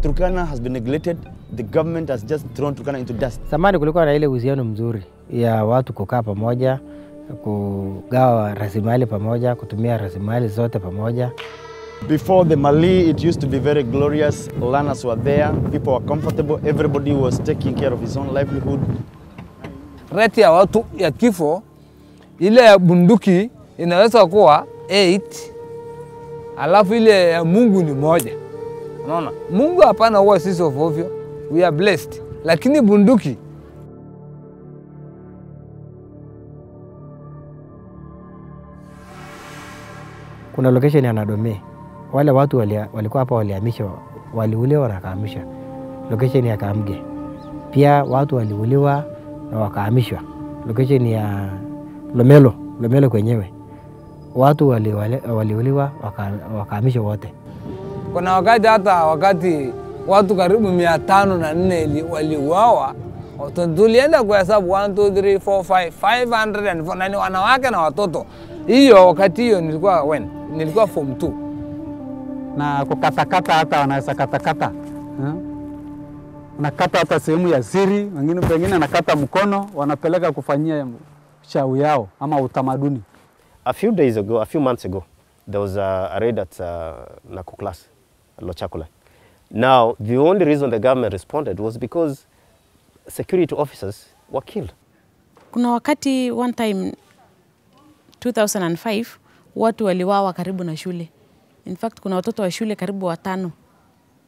Turkana has been neglected. The government has just thrown Turkana into dust. Zamani kulikuwa na ile uhusiano mzuri ya watu kukaa pamoja, kugawa rasilimali pamoja, kutumia rasilimali zote pamoja. Before the Mali, it used to be very glorious. Learners were there, people were comfortable, everybody was taking care of his own livelihood. Rate ya watu ya kifo, ile ya bunduki inaweza kuwa 8, alafu ile ya Mungu ni moja. Unaona? Mungu hapana huwa sisi ovyo. We are blessed. Lakini bunduki kuna location ya Nadome. Wale watu walikuwa hapa walihamishwa, waliuliwa na wakahamishwa. Location ya Kamge. Pia watu waliuliwa na wakahamishwa. Location ya Lomelo kwenyewe. Watu waliuliwa wakahamishwa wote. Kuna wakati watu karibu 504 waliuawa. Tulienda kuhesabu 1 2 3 4 5 504 wanawake na watoto. Hiyo wakati hiyo nilikuwa form 2. Na kukatakata hata wanaweza katakata. Wanakata hata sehemu ya siri, wengine pengine anakata mkono, wanapeleka kufanyia shauri yao ama utamaduni. A few months ago, there was a raid at Nakuklas, Lochakula. Now, the only reason the government responded was because security officers were killed. Kuna wakati one time 2005 watu waliwawa karibu na shule. In fact, kuna watoto wa shule karibu 5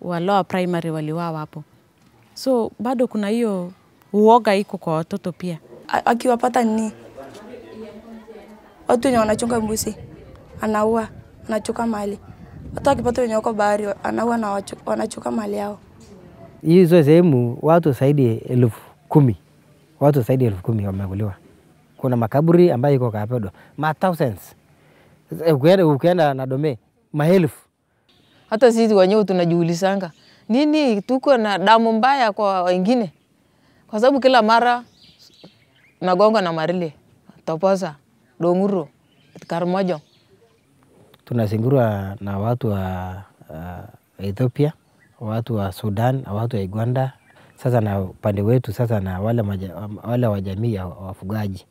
wa lower primary waliwawa hapo. So bado kuna hiyo uoga iko kwa watoto pia. Akiwapata ni watu wenye wanachunga mbuzi, anaua, anachuka mali. Hata akipata wenye wako bahari, anaua na wanachuka mali yao. Hizo sehemu watu zaidi 10,000. Watu zaidi 10,000 wameuliwa. Kuna makaburi ambayo iko Kapedo, thousands. Ukienda Nadome, maelfu. Hata sisi wenyewe tunajiulizanga, nini tuko na damu mbaya kwa wengine? Kwa sababu kila mara nagonga na Merille, Toposa, Donguro, Karamojong. Tunazingirwa na watu wa Ethiopia, watu wa Sudan, watu wa Uganda. Sasa na upande wetu sasa na wale wa jamii ya wafugaji.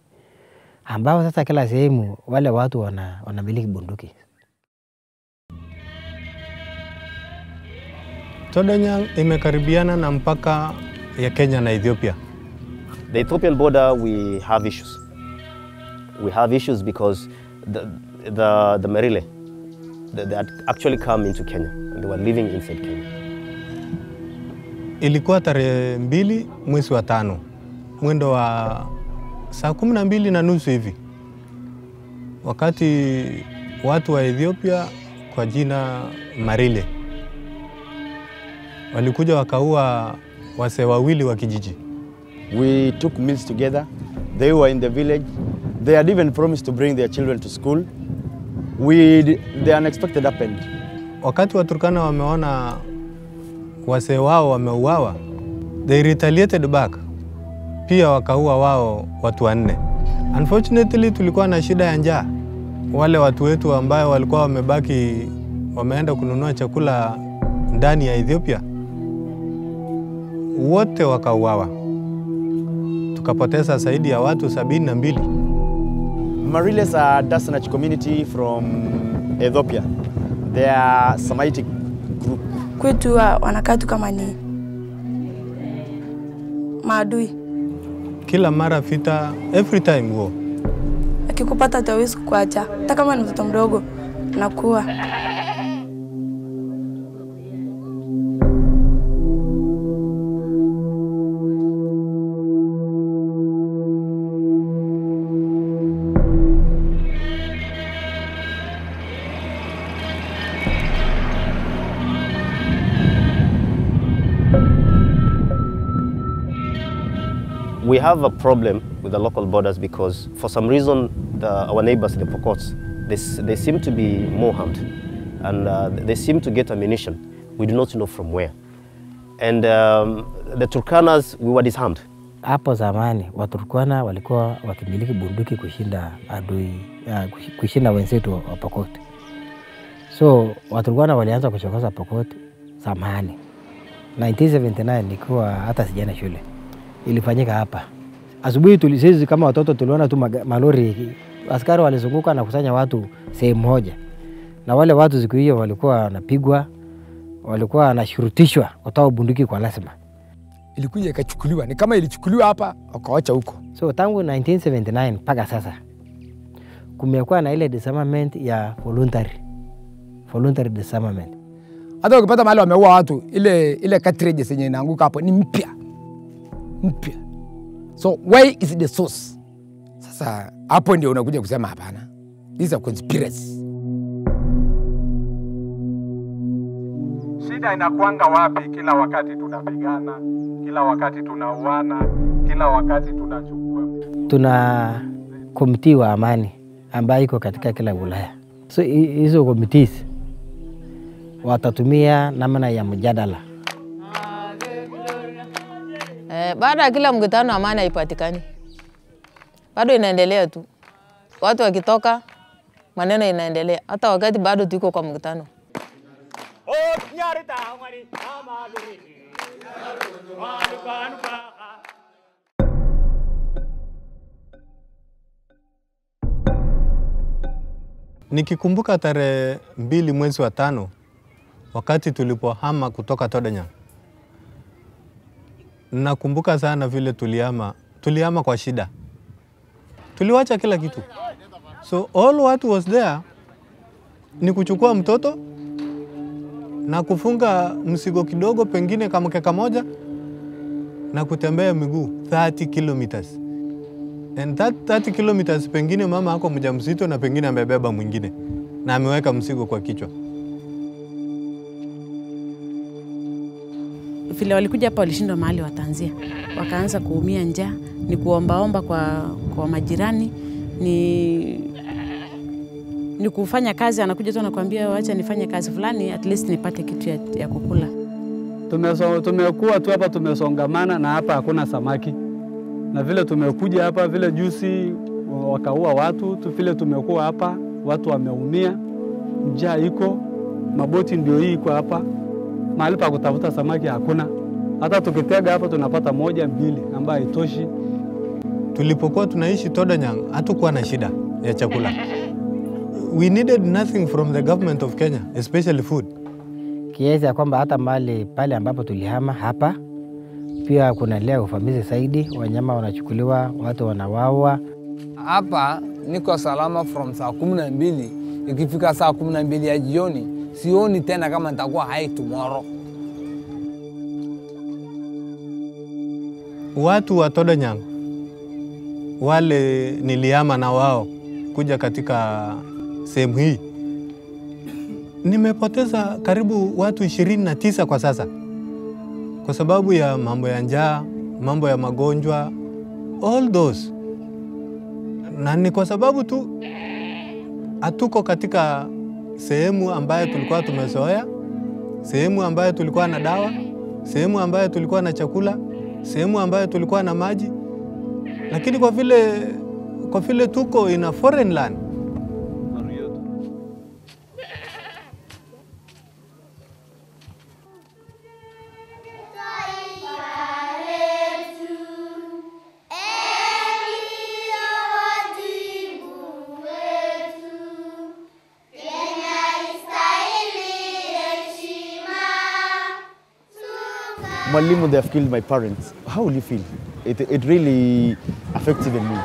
Ambao sasa kila sehemu wale watu wanamiliki bunduki. Todonyang imekaribiana na mpaka ya Kenya na Ethiopia. The Ethiopian border, we have issues. We have issues because the Merille, they had actually come into Kenya and they were living inside Kenya. Ilikuwa tarehe 2 mwezi wa 5, mwendo wa saa 12:30 hivi, wakati watu wa Ethiopia kwa jina Merille walikuja wakaua wase wawili wa kijiji. We took meals together. They were in the village. They had even promised to bring their children to school. The unexpected happened. Wakati wa Turkana wameona wase wao wameuawa, they retaliated back. Pia wakaua wao watu 4. Unfortunately tulikuwa na shida ya njaa. Wale watu wetu ambao walikuwa wamebaki wameenda kununua chakula ndani ya Ethiopia, wote wakauawa. Tukapoteza zaidi ya watu 72. Merille is a Dasanach community from Ethiopia. They are Semitic group. Kwetu wanakaa tu kama ni maadui. Kila mara vita, every time war. Akikupata hawezi kukuacha. Hata kama ni mtoto mdogo anakuwa. We have a problem with the local borders because for some reason our neighbors, the Pokots, they seem to be more harmed and they seem to get ammunition. We do not know from where. And the Turkanas, we were disarmed. Hapo zamani Waturkana walikuwa wakimiliki bunduki kushinda wenzetu wa Pokot. So Waturkana walianza kuchokoza Pokot zamani. 1979 nikiwa hata sijana shule. Ilifanyika hapa. Asubuhi sisi kama watoto tuliona tu malori, askari walizunguka na kusanya watu sehemu moja. Na wale watu siku hiyo walikuwa wanapigwa, walikuwa wanashurutishwa kutoa bunduki kwa lazima. Ilikuja ikachukuliwa, ni kama ilichukuliwa hapa wakaacha huko. So tangu 1979 mpaka sasa kumekuwa na ile disarmament ya voluntary disarmament. Hata ukipata mahali wameua watu, ile cartridge yenye inaanguka hapo ni mpya. So why is the source? Sasa hapo ndio unakuja kusema hapana. These are conspiracy. Shida inakuanga wapi? Kila wakati tunapigana, kila wakati tunauana, kila wakati tunachukua. Tuna komiti wa amani ambayo iko katika kila wilaya. So hizo committees watatumia namna ya mjadala. Baada ya kila mkutano amani haipatikani. Bado inaendelea tu. Watu wakitoka maneno inaendelea. Hata wakati bado tuko kwa mkutano. Nikikumbuka tarehe 2 mwezi wa 5 wakati tulipohama kutoka Todanya. Nakumbuka sana vile tulihama kwa shida. Tuliwacha kila kitu. So all what was there ni kuchukua mtoto na kufunga msigo kidogo pengine kama mkeka moja na kutembea miguu 30 kilometers. And that 30 kilometers pengine mama hako mjamzito na pengine amebeba mwingine na ameweka msigo kwa kichwa. Vile walikuja hapa walishindwa mahali wataanzia. Wakaanza kuumia njaa, ni kuombaomba kwa majirani, ni kufanya kazi. Anakuja tu anakuambia acha nifanye kazi fulani at least nipate kitu ya kukula. Tumekuwa tu hapa tumesongamana na hapa hakuna samaki. Na vile tumekuja hapa vile juzi wakaua watu, vile tumekuwa hapa watu wameumia, njaa iko, maboti ndio hii iko hapa. Mahali pa kutafuta samaki hakuna. Hata tukitega hapa tunapata 1 2 ambayo haitoshi. Tulipokuwa tunaishi Todanyang hatukuwa na shida ya chakula. We needed nothing from the government of Kenya, especially food. Kiasi ya kwamba hata mahali pale ambapo tulihama hapa pia kuna leo ufamizi zaidi, wanyama wanachukuliwa, watu wanawawa. Hapa niko salama from saa 12. Ikifika saa 12 ya jioni, sioni tena kama nitakuwa hai tomorrow. Watu wa Todanyang wale nilihama na wao kuja katika sehemu hii. Nimepoteza karibu watu 29 kwa sasa. Kwa sababu ya mambo ya njaa, mambo ya magonjwa, all those. Na ni kwa sababu tu hatuko katika sehemu ambayo tulikuwa tumezoea, sehemu ambayo tulikuwa na dawa, sehemu ambayo tulikuwa na chakula, sehemu ambayo tulikuwa na maji. Lakini kwa vile tuko in a foreign land, Mwalimu, they have killed my parents. How will you feel? It really affects even me.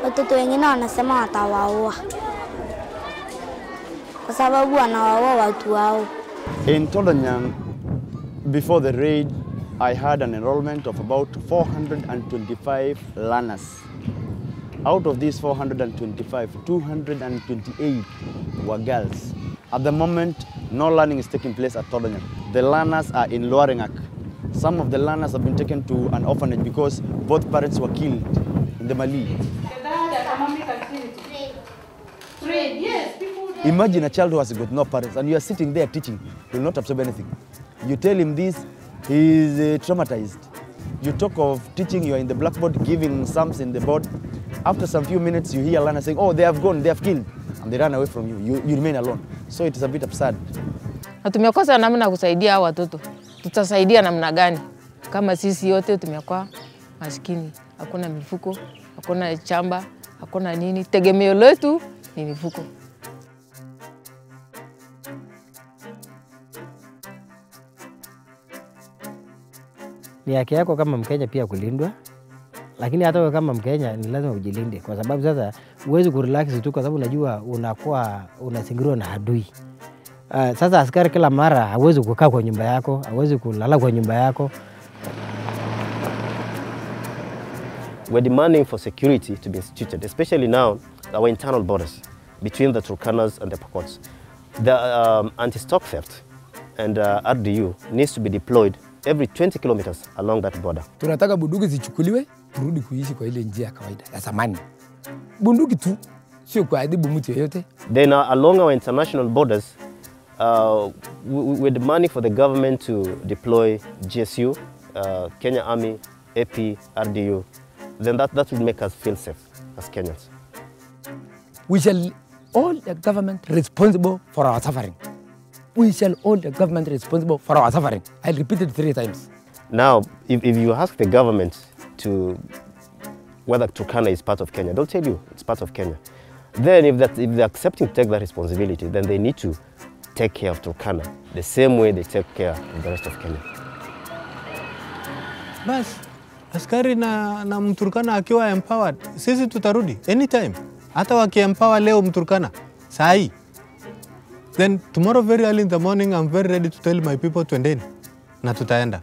Watoto wengine wanasema watawaua kwa sababu wanawaua watu wao. In Todanyang, before the raid, I had an enrollment of about 425 learners. Out of these 425, 228 were girls. At the moment, no learning is taking place at Todanyang. The learners are in Loarengak. Some of the learners have been taken to an orphanage because both parents were killed in the Mali. Imagine a child who has got no parents and you are sitting there teaching. He will not absorb anything. You tell him this, he is traumatized. You talk of teaching, you are in the blackboard giving sums in the board. After some few minutes, you hear a learner saying, oh, they have gone, they have killed. And they run away from you. You remain alone. So it is a bit absurd. Na tumekosa namna kusaidia hao watoto. tutasaidia namna gani kama sisi yote tumekuwa maskini? Hakuna mifuko, hakuna chamba, hakuna nini. Tegemeo letu ni mifuko. Ni haki yako kama Mkenya pia kulindwa, lakini hata wewe kama Mkenya ni lazima ujilinde, kwa sababu sasa huwezi kurelax tu kwa sababu unajua unakuwa unasingiriwa na adui. Sasa askari kila mara hawezi kukaa kwa nyumba yako, hawezi kulala kwa nyumba yako. We're demanding for security to be instituted, especially now our internal borders between the Turkanas and the Pokots. The anti-stock theft and RDU needs to be deployed every 20 kilometers along that border. Tunataka bunduki zichukuliwe, turudi kuishi kwa ile njia ya kawaida ya zamani. Bunduki tu, sio kuadhibu mtu yeyote. Then along our international borders, we're demanding for the government to deploy GSU, Kenya Army, AP, RDU. Then that will make us feel safe as Kenyans. We shall hold the government responsible for our suffering. We shall hold the government responsible for our suffering. I'll repeat it 3 times. Now, if you ask the government to whether Turkana is part of Kenya, they'll tell you it's part of Kenya. Then if they're accepting to take that responsibility, then they need to take care of Turkana the same way they take care of the rest of Kenya. Bas, askari na Mturkana akiwa empowered, sisi tutarudi anytime. Hata waki-empower leo Mturkana, sahi. Then tomorrow very early in the morning, I'm very ready to tell my people twendeni na tutaenda.